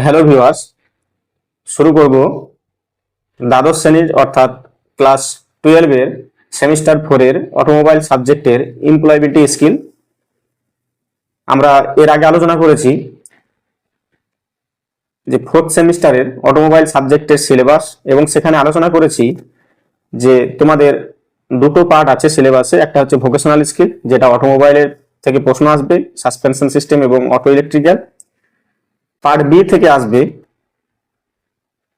Hello viewers, শুরু করব দ্বাদশ শ্রেণীর অর্থাৎ ক্লাস 12 এর সেমিস্টার 4 এর অটোমোবাইল সাবজেক্টের এমপ্লয়াবিলিটি স্কিল। আমরা এর আগে আলোচনা করেছি যে ফোর্থ সেমিস্টারের অটোমোবাইল সাবজেক্টের সিলেবাস, এবং সেখানে আলোচনা করেছি যে তোমাদের দুটো পার্ট আছে সিলেবাসে। একটা হচ্ছে ভোকেশনাল স্কিল, যেটা অটোমোবাইলের থেকে প্রশ্ন আসবে, সাসপেনশন সিস্টেম এবং অটো ইলেকট্রিক্যাল। পার্ট বি থেকে আসবে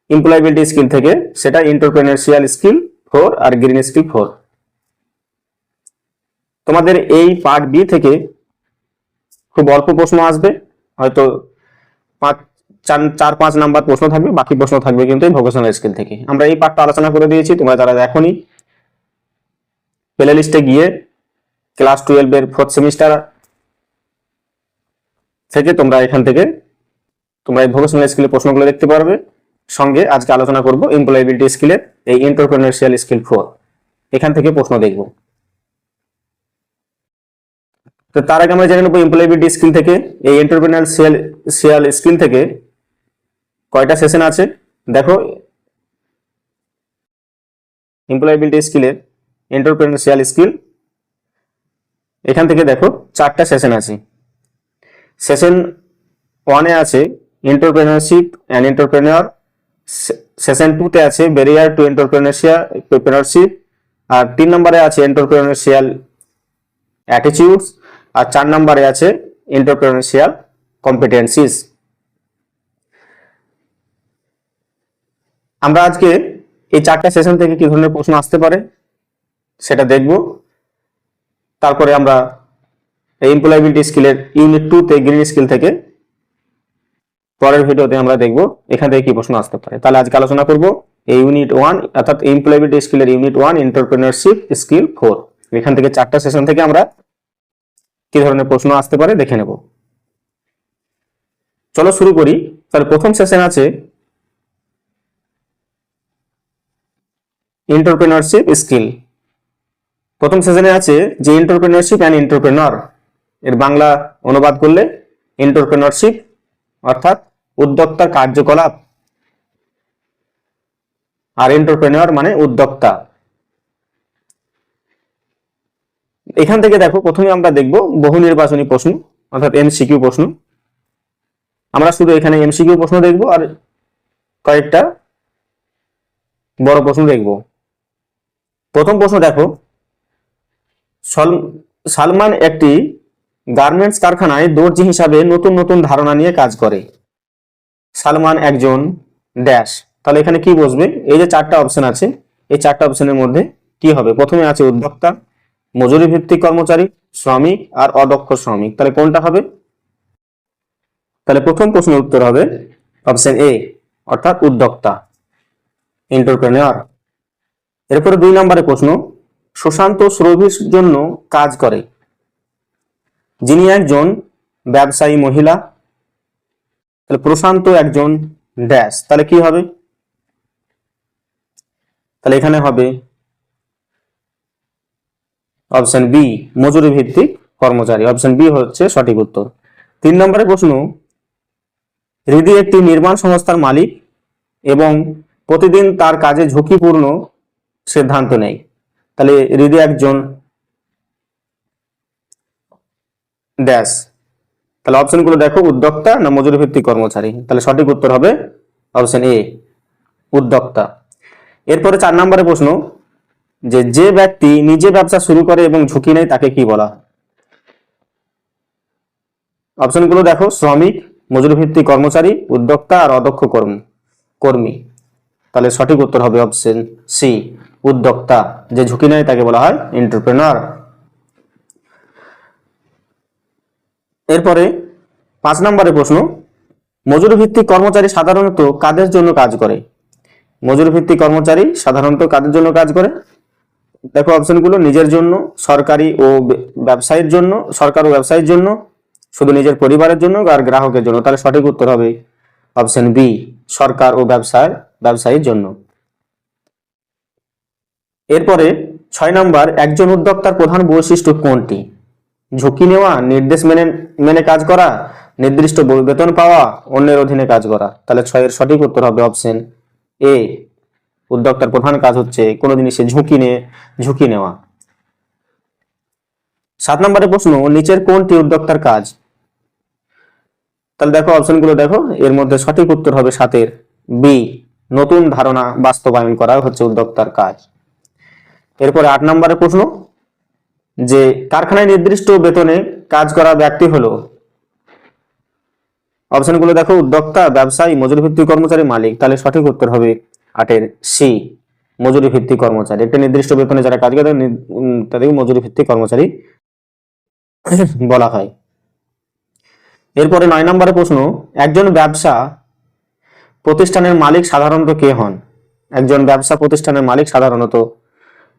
এমপ্লয়াবিলিটি স্কিল থেকে, সেটা এন্টারপ্রেনারশিয়াল স্কিল 4 আর গ্রিন স্কিল 4। তোমাদের এই পার্ট বি থেকে খুব অল্প প্রশ্ন আসবে, হয়তো 4-5 নাম্বার প্রশ্ন থাকবে, বাকি প্রশ্ন থাকবে কিন্তু এই ভোকেশনাল স্কিল থেকে। আমরা এই পার্টটা আলোচনা করে দিয়েছি, তোমরা যারা দেখোনি প্লে লিস্টে গিয়ে ক্লাস 12 এর ফোর্থ সেমিস্টার থেকে তোমরা এখান থেকে তোমরা এই ভোকেশনাল স্কিলের প্রশ্নগুলো দেখতে পারবে। সঙ্গে আজকে আলোচনা করব এমপ্লয়াবিলিটি স্কিলের এই এন্টারপ্রেনারশিয়াল স্কিল 4, এখান থেকে প্রশ্ন দেখব। তো তার আগে আমরা জেনে নেব এমপ্লয়াবিলিটি স্কিল থেকে, এই এন্টারপ্রেনারশিয়াল স্কিল থেকে কয়টা সেশন আছে। দেখো, এমপ্লয়াবিলিটি স্কিলের এন্টারপ্রেনারশিয়াল স্কিল এখান থেকে দেখো 4টা সেশন আছে। সেশন 1 এ আছে এন্টারপ্রেনারশিপ অ্যান্ড এন্টারপ্রেনার, সেশন 2 তে আছে ব্যারিয়ার টু এন্টারপ্রেনারশিপ, আর 3 নম্বরে আছে এন্টারপ্রেনারশিয়াল অ্যাটিটিউডস, আর 4 নম্বরে আছে এন্টারপ্রেনারশিয়াল কম্পিটেন্সিস। আমরা আজকে এই 4টা সেশন থেকে কি ধরনের প্রশ্ন আসতে পারে সেটা দেখব। তারপরে আমরা এমপ্লয়াবিলিটি স্কিলের ইউনিট 2 তে গ্রিন স্কিল থেকে পরের ভিডিওতে আমরা দেখব এখান থেকে কি প্রশ্ন আসতে পারে। তাহলে আজকে আলোচনা করব এই ইউনিট 1 অর্থাৎ এমপ্লয়াবিলিটি স্কিলের ইউনিট 1 এন্টারপ্রেনারশিপ স্কিল 4। এখান থেকে 4টা সেশন থেকে আমরা কি ধরনের প্রশ্ন আসতে পারে দেখে নেব। চলো শুরু করি। তাহলে প্রথম সেশন আছে এন্টারপ্রেনারশিপ স্কিল। প্রথম সেশনে আছে যে এন্টারপ্রেনারশিপ অ্যান্ড এন্টারপ্রেনর, এর বাংলা অনুবাদ করলে এন্টারপ্রেনারশিপ অর্থাৎ উদ্যোক্তার কার্যকলাপ, আর এন্টারপ্রেনর মানে উদ্যোক্তা। এখান থেকে দেখো, প্রথমে আমরা দেখব বহু নির্বাচনী প্রশ্ন অর্থাৎ এমসিকিউ প্রশ্ন। আমরা শুধু এখানে এমসিকিউ প্রশ্ন দেখব আর কয়েকটা বড় প্রশ্ন দেখব। প্রথম প্রশ্ন দেখো, সালমান একটি গার্মেন্টস কারখানায় দর্জি হিসাবে নতুন নতুন ধারণা নিয়ে কাজ করে। সালমান একজন ড্যাশ। তাহলে এখানে কি বসবে? এই যে 4টা অপশন আছে, এই 4টা অপশনের মধ্যে কি হবে? প্রথমে আছে উদ্যোক্তা, মজুরি ভিত্তিক কর্মচারী, শ্রমিক আর অদক্ষ শ্রমিক। তাহলে কোনটা হবে? তাহলে প্রথম প্রশ্নের উত্তর হবে অপশন এ অর্থাৎ উদ্যোক্তা, এন্টারপ্রেনার। এরপরে 2 নম্বরের প্রশ্ন, সুশান্ত সুরভির জন্য কাজ করে, যিনি একজন ব্যবসায়ী মহিলা। তাহলে প্রশান্ত একজন ড্যাশ। তাহলে কি হবে? তাহলে এখানে হবে অপশন বি মজুরি ভিত্তিক কর্মচারী। অপশন বি হচ্ছে সঠিক উত্তর। 3 নম্বরের প্রশ্ন, হৃদি একটি নির্মাণ সংস্থার মালিক এবং প্রতিদিন তার কাজে ঝুঁকিপূর্ণ সিদ্ধান্ত নেয়। তাহলে হৃদি একজন ড্যাশ। তাহলে অপশনগুলো দেখো, উদ্যোক্তা না মজুরি ভিত্তিক কর্মচারী। তাহলে সঠিক উত্তর হবে অপশন এ উদ্যোক্তা। এরপরে 4 নম্বরের প্রশ্ন, যে ব্যক্তি নিজে ব্যবসা শুরু করে এবং ঝুঁকি নেয় তাকে কি বলা? অপশনগুলো দেখো, শ্রমিক, মজুরি ভিত্তিক কর্মচারী, উদ্যোক্তা আর অদক্ষ কর্মী। তাহলে সঠিক উত্তর হবে অপশন সি উদ্যোক্তা। যে ঝুঁকি নেয় তাকে বলা হয় এন্টারপ্রেনার। এরপরে 5 নম্বরের প্রশ্ন, মজুরি ভিত্তিক কর্মচারী সাধারণত কাদের জন্য কাজ করে? মজুরি ভিত্তিক কর্মচারী সাধারণত কাদের জন্য কাজ করে? দেখো অপশনগুলো, নিজের জন্য, সরকারি ও ব্যবসায়ীর জন্য, সরকার ও ব্যবসায়ীর জন্য, শুধু নিজের পরিবারের জন্য আর গ্রাহকের জন্য। তাহলে সঠিক উত্তর হবে অপশন বি সরকার ও ব্যবসায়ীর জন্য। এরপরে 6 নম্বর, একজন উদ্যোক্তার প্রধান বৈশিষ্ট্য কোনটি? ঝুঁকি নেওয়া, নির্দেশ মেনে কাজ করা, নির্দিষ্ট বেতন পাওয়া, অন্যের অধীনে কাজ করা। তাহলে 6 এর সঠিক উত্তর হবে অপশন এ। উদ্যোক্তার প্রধান কাজ হচ্ছে কোনো জিনিসে ঝুঁকি নেওয়া। 7 নম্বরের প্রশ্ন, নিচের কোনটি উদ্যোক্তার কাজ? তাহলে দেখো অপশনগুলো দেখো, এর মধ্যে সঠিক উত্তর হবে 7 এর বি, নতুন ধারণা বাস্তবায়ন করা হচ্ছে উদ্যোক্তার কাজ। এরপরে 8 নম্বরের প্রশ্ন, যে কারখানায় নির্দিষ্ট বেতনে কাজ করা ব্যক্তি হলো, অপশনগুলো দেখো, উদ্যোক্তা, ব্যবসায়ী, মজুরি ভিত্তিক কর্মচারী, মালিক। তাহলে সঠিক উত্তর হবে 8 এর সি, মজুরি ভিত্তিক কর্মচারী। একটা নির্দিষ্ট বেতনে যারা কাজ করে তাদেরকে মজুরি ভিত্তিক কর্মচারী বলা হয়। এরপরে 9 নম্বরের প্রশ্ন, একজন ব্যবসা প্রতিষ্ঠানের মালিক সাধারণত কে হন? একজন ব্যবসা প্রতিষ্ঠানের মালিক সাধারণত,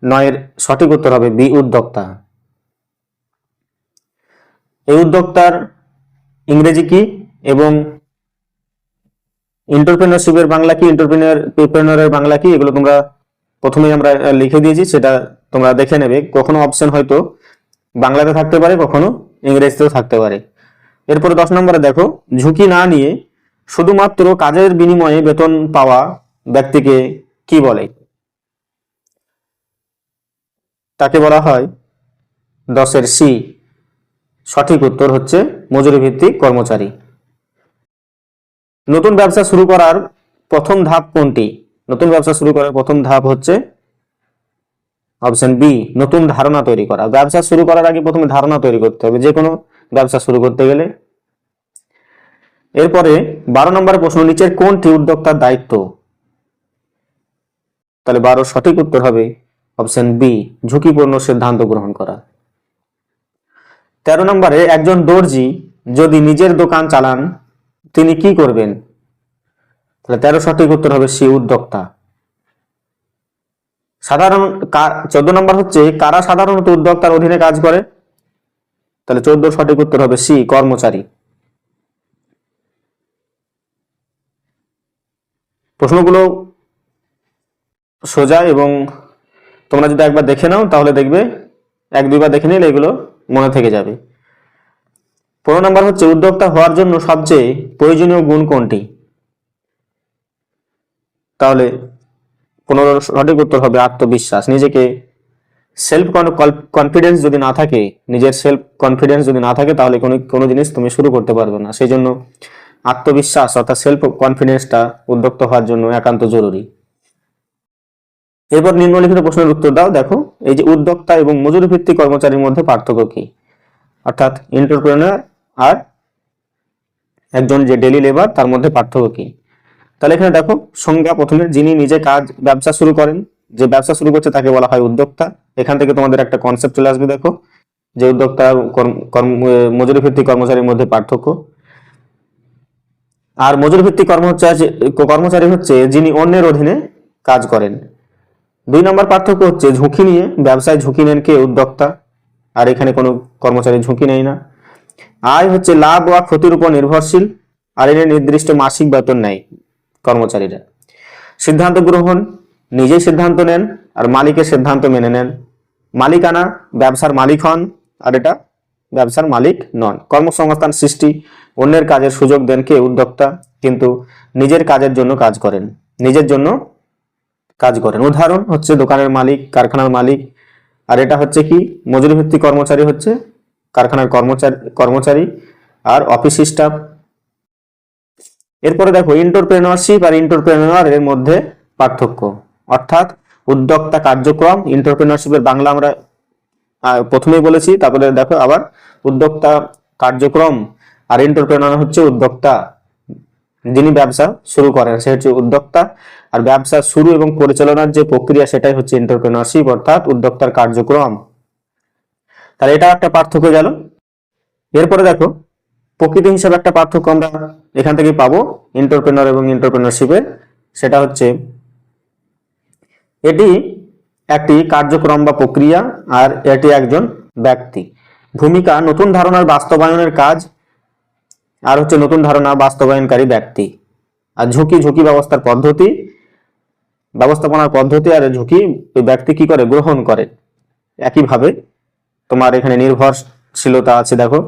9 এর সঠিক উত্তর হবে বি, উদ্যোক্তা। এই উদ্যোক্তার ইংরেজি কি এবং এন্টারপ্রেনারশিপের বাংলা কি, এন্টারপ্রেনারের বাংলা কি, এগুলো তোমরা প্রথমেই আমরা লিখে দিয়েছি, সেটা তোমরা দেখে নেবে। কখনো অপশন হয়তো বাংলাতে থাকতে পারে, কখনো ইংরেজিতেও থাকতে পারে। এরপরে 10 নম্বরে দেখো, ঝুঁকি না নিয়ে শুধুমাত্র কাজের বিনিময়ে বেতন পাওয়া ব্যক্তিকে কি বলে? তাকে বলা হয় 10 এর সি, সঠিক উত্তর হচ্ছে মজুরি ভিত্তিক কর্মচারী। নতুন ব্যবসা শুরু করার প্রথম ধাপ কোনটি? নতুন ব্যবসা শুরু করার প্রথম ধাপ হচ্ছে অপশন বি, নতুন ধারণা তৈরি করা। ব্যবসা শুরু করার আগে প্রথমে ধারণা তৈরি করতে হবে, যে কোনো ব্যবসা শুরু করতে গেলে। এরপরে 12 নম্বরের প্রশ্ন, নিচের কোনটি উদ্যোক্তার দায়িত্ব? তাহলে 12 সঠিক উত্তর হবে অপশন বি, ঝুঁকিপূর্ণ সিদ্ধান্ত গ্রহণ করা। 13 নম্বরে, একজন দর্জি যদি নিজের দোকান চালান তিনি কি করবেন? তাহলে 13 সঠিক উত্তর হবে সি, উদ্যোক্তা। 14 নম্বর হচ্ছে, কারা সাধারণত উদ্যোক্তার অধীনে কাজ করে? তাহলে 14 সঠিক উত্তর হবে সি, কর্মচারী। প্রশ্নগুলো সোজা এবং তোমরা যদি একবার দেখে নাও তাহলে দেখবে, 1-2বার দেখে নিলে এগুলো মনে থেকে যাবে। 15 নম্বর হচ্ছে, উদ্যোক্তা হওয়ার জন্য সবচেয়ে প্রয়োজনীয় গুণ কোনটি? তাহলে 15 সঠিক উত্তর হবে আত্মবিশ্বাস। নিজেকে সেলফ কনফিডেন্স যদি না থাকে, নিজের সেলফ কনফিডেন্স যদি না থাকে, তাহলে কোনো জিনিস তুমি শুরু করতে পারবে না। সেই জন্য আত্মবিশ্বাস অর্থাৎ সেলফ কনফিডেন্সটা উদ্যোক্তা হওয়ার জন্য একান্ত জরুরি। এরপর নিম্নলিখিত প্রশ্নের উত্তর দাও। দেখো, এই যে উদ্যোক্তা এবং মজুরি ভিত্তিক কর্মচারীর মধ্যে পার্থক্য কি? অর্থাৎ এন্টারপ্রেনার আর একজন যে ডেইলি লেবার, তার মধ্যে পার্থক্য কি? তাহলে এখানে দেখো, সংজ্ঞা প্রথমে, যিনি নিজে ব্যবসা শুরু করেন, যে ব্যবসা শুরু করছে তাকে বলা হয় উদ্যোক্তা। এখান থেকে তোমাদের একটা কনসেপ্ট চলে আসবে, দেখো, যে উদ্যোক্তা মজুরি ভিত্তিক কর্মচারীর মধ্যে পার্থক্য। আর মজুরি ভিত্তিক কর্মচারী হচ্ছে যিনি অন্যের অধীনে কাজ করেন। 2 নম্বর পার্থক্য হচ্ছে, ঝুঁকি নিয়ে ব্যবসায় ঝুঁকি নেন কে? উদ্যোক্তা। আর এখানে কোনো কর্মচারী ঝুঁকি নেয় না। আয় হচ্ছে লাভ বা ক্ষতির উপর নির্ভরশীল, আর এর নির্দিষ্ট মাসিক বেতন নেয় কর্মচারীরা। সিদ্ধান্ত গ্রহণ, নিজেই সিদ্ধান্ত নেন আর মালিকের সিদ্ধান্ত মেনে নেন। মালিকানা, ব্যবসার মালিক হন আর এটা ব্যবসার মালিক নন। কর্মসংস্থান সৃষ্টি, অন্যের কাজের সুযোগ দেন কে? উদ্যোক্তা, কিন্তু নিজের কাজের জন্য কাজ করেন, নিজের জন্য কাজ করেন। উদাহরণ হচ্ছে দোকানের মালিক, কারখানার মালিক। আর এটা হচ্ছে কি? মজুরি ভিত্তিক কর্মচারী হচ্ছে কারখানার কর্মচারী আর অফিস স্টাফ। এরপরে দেখো, এন্টারপ্রেনারশিপ আর এন্টারপ্রেনার এর মধ্যে পার্থক্য, অর্থাৎ উদ্যোক্তা কার্যক্রম। এন্টারপ্রেনারশিপের বাংলা আমরা প্রথমেই বলেছি, তারপরে দেখো আবার উদ্যোক্তা কার্যক্রম, আর এন্টারপ্রেনার হচ্ছে উদ্যোক্তা, যিনি ব্যবসা শুরু করেন সে হচ্ছে উদ্যোক্তা। আর ব্যবসা শুরু এবং পরিচালনার যে প্রক্রিয়া, সেটাই হচ্ছে এন্টারপ্রেনারশিপ অর্থাৎ উদ্যোক্তার কার্যক্রম। তাহলে এটা একটা পার্থক্য গেল। এরপরে দেখো, প্রকৃতি হিসাবে একটা পার্থক্য আমরা এখান থেকে পাবো এন্টারপ্রেনার এবং এন্টারপ্রেনারশিপের। সেটা হচ্ছে, এটি একটি কার্যক্রম বা প্রক্রিয়া আর এটি একজন ব্যক্তি। ভূমিকা, নতুন ধারণার বাস্তবায়নের কাজ আর হচ্ছে নতুন ধারণা বাস্তবায়নকারী ব্যক্তি। আর ঝুঁকি ব্যবস্থাপনার পদ্ধতি আর ঝুঁকি ওই ব্যক্তি কি করে? গ্রহণ করে। একইভাবে তোমার এখানে নির্ভরশীলতা আছে, দেখো,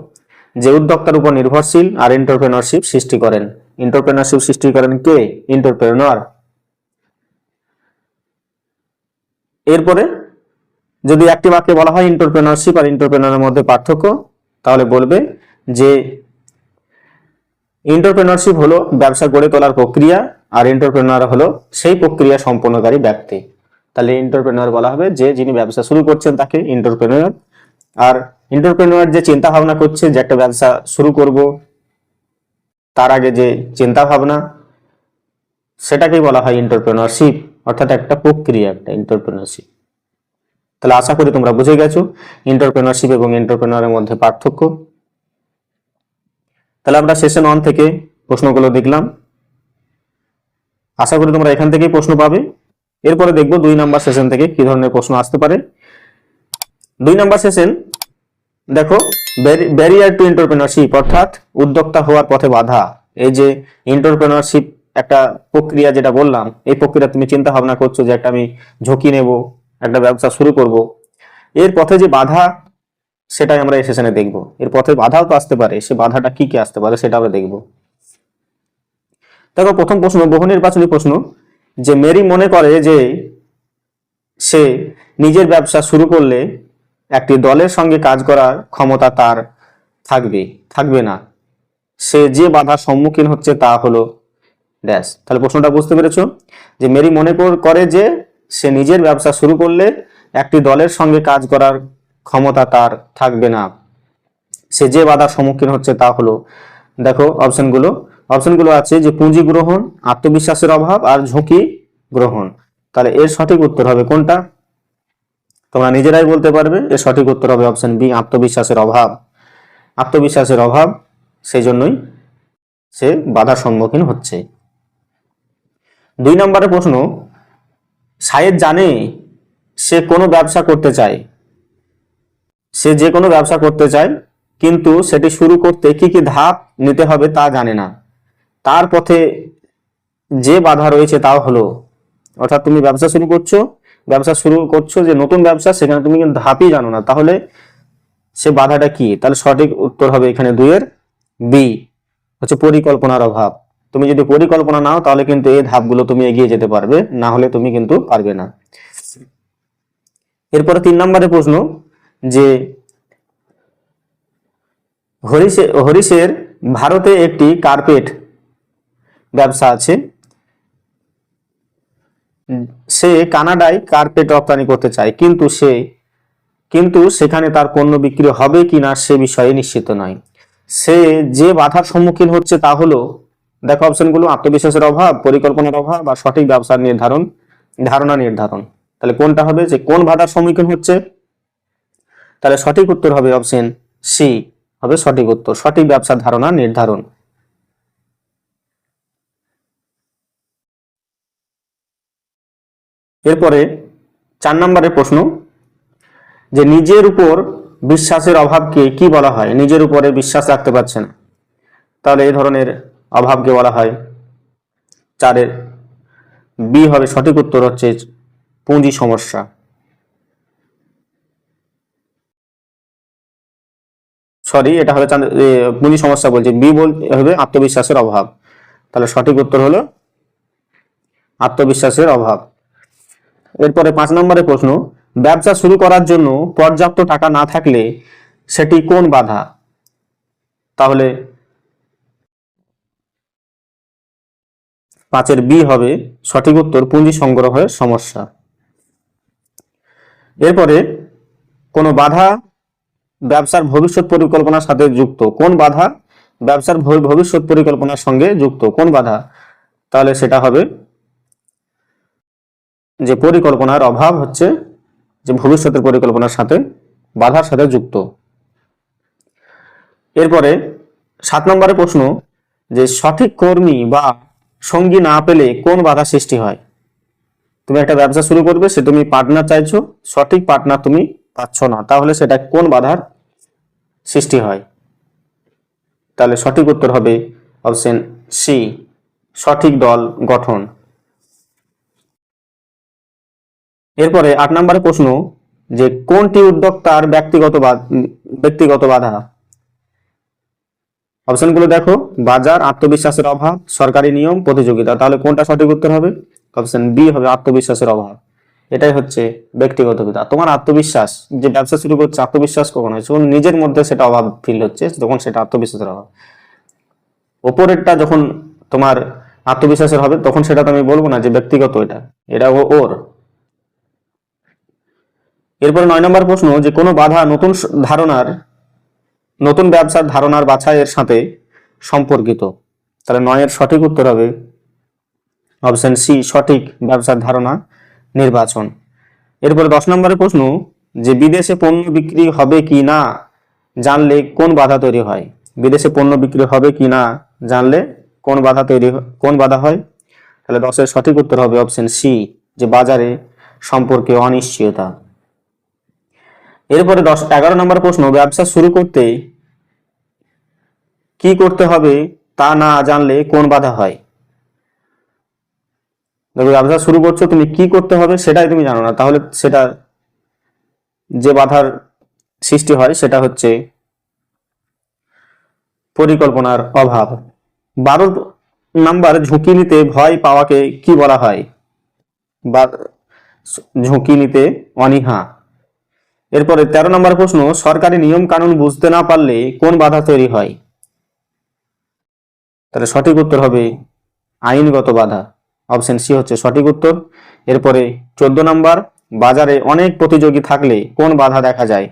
যে উদ্যোক্তার উপর নির্ভরশীল আর এন্টারপ্রেনারশিপ সৃষ্টি করেন। এন্টারপ্রেনারশিপ সৃষ্টি করেন কে? এন্টারপ্রেনার। এরপরে যদি একটি বাক্যে বলা হয় এন্টারপ্রেনারশিপ আর এন্টারপ্রেনারের মধ্যে পার্থক্য, তাহলে বলবে যে এন্টারপ্রেনারশিপ হলো ব্যবসা গড়ে তোলার প্রক্রিয়া, আর এন্টারপ্রেনার হলো সেই প্রক্রিয়া সম্পন্নকারী ব্যক্তি। তাহলে এন্টারপ্রেনার বলা হবে যে যিনি ব্যবসা শুরু করছেন তাকে এন্টারপ্রেনার, আর এন্টারপ্রেনার যে চিন্তা ভাবনা করছে যে একটা ব্যবসা শুরু করব, তার আগে যে চিন্তা ভাবনা, সেটাকেই বলা হয় এন্টারপ্রেনারশিপ, অর্থাৎ একটা প্রক্রিয়া, একটা এন্টারপ্রেনারশিপ। তাহলে আশা করি তোমরা বুঝে গেছো এন্টারপ্রেনারশিপ এবং এন্টারপ্রেনারের মধ্যে পার্থক্য। তাহলে আমরা সেশন 1 থেকে প্রশ্নগুলো দেখলাম, আশা করি তোমরা এখান থেকেই প্রশ্ন পাবে। এরপরে দেখবো 2 নাম্বার সেশন থেকে কি ধরনের প্রশ্ন আসতে পারে। 2 নাম্বার সেশন দেখো, ব্যারিয়ার টু এন্টারপ্রেনারশিপ, অর্থাৎ উদ্যোক্তা হওয়ার পথে বাধা। এই যে এন্টারপ্রেনারশিপ একটা প্রক্রিয়া যেটা বললাম, এই প্রক্রিয়া তুমি চিন্তা ভাবনা করছো যে একটা আমি ঝুঁকি নেব, একটা ব্যবসা শুরু করব, এর পথে যে বাধা সেটাই আমরা এই সেশনে দেখবো। এর পথে বাধাও তো আসতে পারে, সে বাধাটা কি কি আসতে পারে সেটা আমরা দেখবো। দেখো প্রথম প্রশ্ন, বহু নির্বাচনী প্রশ্ন, যে মেরি মনে করে যে সে নিজের ব্যবসা শুরু করলে একটি দলের সঙ্গে কাজ করার ক্ষমতা তার থাকবে না। সে যে বাধার সম্মুখীন হচ্ছে তা হলো ড্যাশ। তাহলে প্রশ্নটা বুঝতে পেরেছো যে মেরি মনে করে যে সে নিজের ব্যবসা শুরু করলে একটি দলের সঙ্গে কাজ করার ক্ষমতা তার থাকবে না। সে যে বাধার সম্মুখীন হচ্ছে তা হলো, দেখো অপশনগুলো আছে যে পুঁজি গ্রহণ, আত্মবিশ্বাসের অভাব আর ঝুঁকি গ্রহণ। তাহলে এর সঠিক উত্তর হবে কোনটা? তোমরা নিজেরাই বলতে পারবে। এর সঠিক উত্তর হবে অপশন বি, আত্মবিশ্বাসের অভাব। সেই জন্যই সে বাধার সম্মুখীন হচ্ছে। 2 নম্বরের প্রশ্ন, সায়েদ জানে সে কোনো ব্যবসা করতে চায়, সে যে কোনো ব্যবসা করতে চায়, কিন্তু সেটি শুরু করতে কি কি ধাপ নিতে হবে তা জানে না। তার পথে যে বাধা রয়েছে তা হলো, অর্থাৎ তুমি ব্যবসা শুরু করছো যে নতুন ব্যবসা, সেখানে তুমি কিন্তু ধাপই জানো না, তাহলে সে বাধাটা কি? তাহলে সঠিক উত্তর হবে এখানে 2 এর বি, হচ্ছে পরিকল্পনার অভাব। তুমি যদি পরিকল্পনা নাও তাহলে কিন্তু এই ধাপগুলো তুমি এগিয়ে যেতে পারবে, না হলে তুমি কিন্তু পারবে না। এরপরে 3 নম্বরের প্রশ্ন, যে হরিশের ভারতে একটি কার্পেট ব্যবসা আছে, সে কানাডায় কার্পেট রপ্তানি করতে চায়, কিন্তু সেখানে তার পণ্য বিক্রি হবে কিনা সে বিষয়ে নিশ্চিত নয়। সে যে বাধার সম্মুখীন হচ্ছে তা হলো, দেখো অপশনগুলো, আত্মবিশ্বাসের অভাব, পরিকল্পনার অভাব বা সঠিক ব্যবসার ধারণা নির্ধারণ। তাহলে কোনটা হবে, যে কোন বাধার সম্মুখীন হচ্ছে? তাহলে সঠিক উত্তর হবে অপশন সি, হবে সঠিক উত্তর, সঠিক ব্যবসার ধারণা নির্ধারণ। এরপরে 4 নম্বরের প্রশ্ন, যে নিজের উপর বিশ্বাসের অভাবকে কি বলা হয়? নিজের উপরে বিশ্বাস রাখতে পারছে না, তাহলে এই ধরনের অভাবকে বলা হয়, 4-এর বি হবে সঠিক উত্তর, হচ্ছে পুঁজি সমস্যা। সরি, এটা হবে পুঁজি সমস্যা বলছে, বি হবে আত্মবিশ্বাসের অভাব। তাহলে সঠিক উত্তর হলো আত্মবিশ্বাসের অভাব। এরপরে 5 নম্বরের প্রশ্ন, ব্যবসা শুরু করার জন্য পর্যাপ্ত টাকা না থাকলে সেটি কোন বাধা? তাহলে 5-এর বি হবে সঠিক উত্তর, পুঁজি সংগ্রহের সমস্যা। এরপরে কোন বাধা ব্যবসার ভবিষ্যৎ পরিকল্পনার সাথে যুক্ত? কোন বাধা ব্যবসার ভবিষ্যৎ পরিকল্পনার সঙ্গে যুক্ত? কোন বাধা? তাহলে সেটা হবে যে পরিকল্পনার অভাব, হচ্ছে যে ভবিষ্যতের পরিকল্পনার সাথে বাধার সাথে যুক্ত। এরপরে 7 নম্বরের প্রশ্ন, যে সঠিক কর্মী বা সঙ্গী না পেলে কোন বাধা সৃষ্টি হয়? তুমি একটা ব্যবসা শুরু করবে, সে তুমি পার্টনার চাইছো, সঠিক পার্টনার তুমি পাচ্ছ না, তাহলে সেটা কোন বাধার সৃষ্টি হয়? তাহলে সঠিক উত্তর হবে অপশন সি, সঠিক দল গঠন। এরপরে 8 নম্বরের প্রশ্ন, যে কোনটি উদ্যোক্তার ব্যক্তিগত বাধা? অপশনগুলো দেখো, বাজার, আত্মবিশ্বাসের অভাব, সরকারি নিয়ম, প্রতিযোগিতা। তাহলে কোনটা সঠিক উত্তর হবে? অপশন বি হবে, আত্মবিশ্বাসের অভাব। এটাই হচ্ছে ব্যক্তিগত বিধা। তোমার আত্মবিশ্বাস, যে ব্যবসা শুরু করছে, আত্মবিশ্বাস কখন হয়? যখন নিজের মধ্যে সেটা অভাব ফিল হচ্ছে, তখন সেটা আত্মবিশ্বাসের অভাব। ওপরেরটা যখন তোমার আত্মবিশ্বাসের হবে, তখন সেটা তো আমি বলবো না যে ব্যক্তিগত, এটা এটা ওর। এরপরে 9 নম্বর প্রশ্ন, যে কোনো বাধা নতুন ব্যবসার ধারণার বাছাইয়ের সাথে সম্পর্কিত। তাহলে 9 এর সঠিক উত্তর হবে অপশন সি, সঠিক ব্যবসার ধারণা নির্বাচন। এরপরে 10 নম্বরের প্রশ্ন, যে বিদেশে পণ্য বিক্রি হবে কি না জানলে কোন বাধা তৈরি হয়? বিদেশে পণ্য বিক্রি হবে কি না জানলে কোন বাধা হয়? তাহলে 10 এর সঠিক উত্তর হবে অপশন সি, যে বাজারে সম্পর্কে অনিশ্চয়তা। এরপরে 11 নম্বর প্রশ্ন, ব্যবসা শুরু করতে কি করতে হবে তা না জানলে কোন বাধা হয়? দেখো, ব্যবসা শুরু করছো, তুমি কি করতে হবে সেটাই তুমি জানো না, তাহলে সেটা যে বাধার সৃষ্টি হয় সেটা হচ্ছে পরিকল্পনার অভাব। 12 নাম্বার, ঝুঁকি নিতে ভয় পাওয়াকে কি বলা হয়? বা ঝুঁকি নিতে অনীহা। এরপরে 13 নম্বর প্রশ্ন, সরকারি নিয়ম কানুন বুঝতে না পারলে কোন বাধা তৈরি হয়? তাহলে সঠিক উত্তর হবে আইনগত বাধা। অপশন সি হচ্ছে সঠিক উত্তর। এরপরে 14 নাম্বার, বাজারে অনেক প্রতিযোগী থাকলে কোন বাধা দেখা যায়?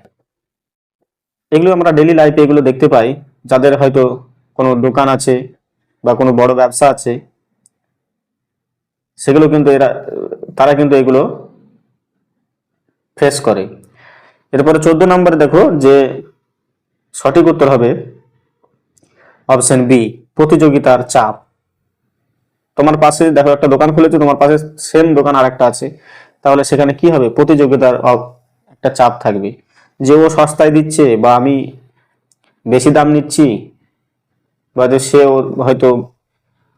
এগুলো আমরা ডেইলি লাইফে এগুলো দেখতে পাই, যাদের হয়তো কোনো দোকান আছে বা কোনো বড় ব্যবসা আছে, সেগুলো কিন্তু তারা কিন্তু এগুলো ফেস করে। এরপরে 14 নম্বরে দেখো, যে সঠিক উত্তর হবে অপশন বি, প্রতিযোগিতার চাপ। তোমার পাশে দেখো একটা দোকান খুলেছে, তোমার পাশে সেম দোকান আরেকটা আছে, তাহলে সেখানে কি হবে? প্রতিযোগিতার একটা চাপ থাকবে, যে ও সস্তায় দিচ্ছে বা আমি বেশি দাম নিচ্ছি, বা যে সে হয়তো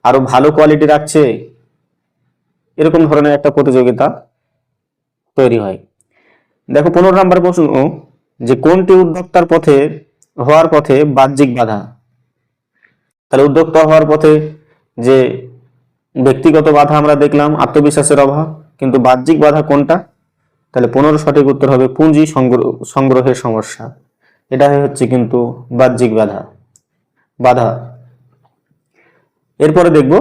আরো ভালো কোয়ালিটি রাখছে, এরকম ধরনের একটা প্রতিযোগিতা তৈরি হয়। দেখো 15 নম্বর প্রশ্ন, যে কোনটি উদ্যোক্তার পথে হওয়ার পথে বাহ্যিক বাধা? তাহলে উদ্যোক্তা হওয়ার পথে যে ব্যক্তিগত বাধা আমরা দেখলাম, আত্মবিশ্বাসের অভাব, কিন্তু বাহ্যিক বাধা কোনটা? তাহলে 15 সঠিক উত্তর হবে পুঁজি সংগ্রহের সমস্যা। এটা হচ্ছে কিন্তু বাহ্যিক বাধা। এরপরে দেখব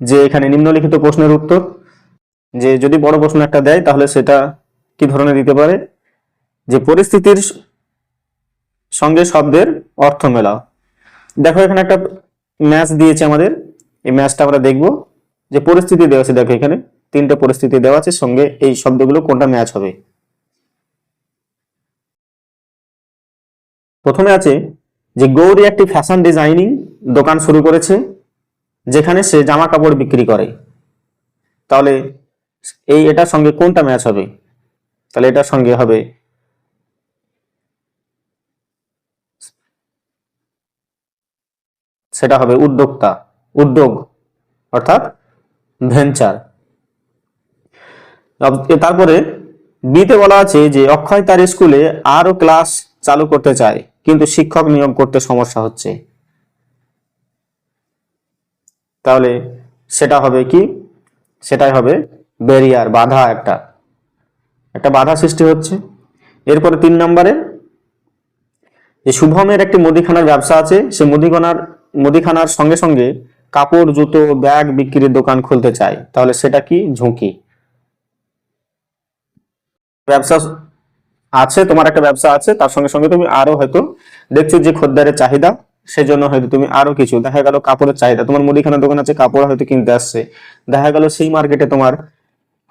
যে এখানে নিম্নলিখিত প্রশ্নের উত্তর, যে যদি বড় প্রশ্ন একটা দেয় তাহলে সেটা কি ধরনের দিতে পারে? যে পরিস্থিতির সঙ্গে শব্দের অর্থ মেলাও। দেখো এখানে একটা ম্যাচ দিয়েছে আমাদের, এই ম্যাচটা আমরা দেখব। যে পরিস্থিতি দেওয়া আছে, দেখো এখানে 3টে পরিস্থিতি দেওয়া আছে, সঙ্গে এই শব্দগুলো কোনটা ম্যাচ হবে। প্রথমে আছে যে গৌরী একটি ফ্যাশন ডিজাইনিং দোকান শুরু করেছে, যেখানে সে জামা কাপড় বিক্রি করে। তাহলে এটার সঙ্গে কোনটা ম্যাচ হবে? তাহলে এটার সঙ্গে হবে সেটা হবে উদ্যোগ, অর্থাৎ ভেঞ্চার। তারপরে বিতে বলা আছে যে অক্ষয় তার স্কুলে আরো ক্লাস চালু করতে চায়, কিন্তু শিক্ষক নিয়োগ করতে সমস্যা হচ্ছে। তাহলে সেটা হবে কি? সেটাই হবে ব্যারিয়ার, বাধা, একটা বাধা সৃষ্টি হচ্ছে। এরপরে 3 নম্বরে, যে শুভমের একটি মুদিখানার ব্যবসা আছে, সে মুদিখানার সঙ্গে সঙ্গে কাপড়, জুতো, ব্যাগ বিক্রির দোকান খুলতে চায়। তাহলে সেটা কি? ঝুঁকি। ব্যবসা আছে, তোমার একটা ব্যবসা আছে, তার সঙ্গে সঙ্গে তুমি আরো হয়তো দেখছো যে খদ্দারের চাহিদা, সেজন্য হয়তো তুমি আরো কিছু, দেখা গেল কাপড়ের চাহিদা, তোমার মুদিখানা দোকান আছে, কাপড় হয়তো কিনতে আসছে, দেখা গেল সেই মার্কেটে তোমার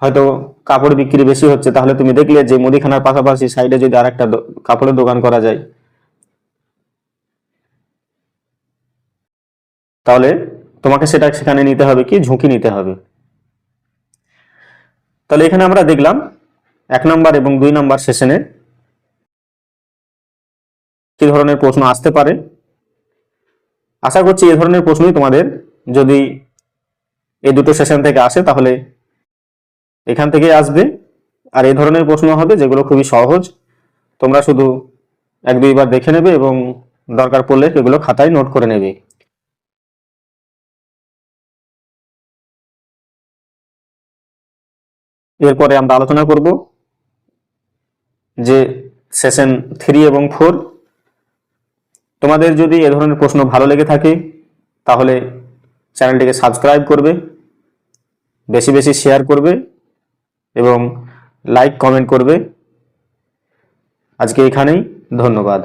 হয়তো কাপড় বিক্রি বেশি হচ্ছে, তাহলে তুমি দেখলে যে মুদিখানার পাশাপাশি সাইডে যদি আরেকটা কাপড়ের দোকান করা যায়, তাহলে তোমাকে সেখানে নিতে হবে কি? ঝুঁকি নিতে হবে। তাহলে এখানে আমরা দেখলাম 1 নাম্বার এবং 2 নাম্বার সেশনে কি ধরনের প্রশ্ন আসতে পারে। আশা করছি এই ধরনের প্রশ্নই তোমাদের যদি এই দুটো সেশন থেকে আসে, তাহলে এখান থেকেই আসবে। আর এই ধরনের প্রশ্ন হবে যেগুলো খুবই সহজ, তোমরা শুধু 1-2 বার দেখে নেবে এবং দরকার পড়লে এগুলো খাতায় নোট করে নেবে। এরপরে আমরা আলোচনা করব যে সেশন 3 এবং 4। তোমাদের যদি এ ধরনের প্রশ্ন ভালো লেগে থাকে তাহলে চ্যানেলটিকে সাবস্ক্রাইব করবে, বেশি বেশি শেয়ার করবে এবং লাইক কমেন্ট করবে। আজকে এখানেই, ধন্যবাদ।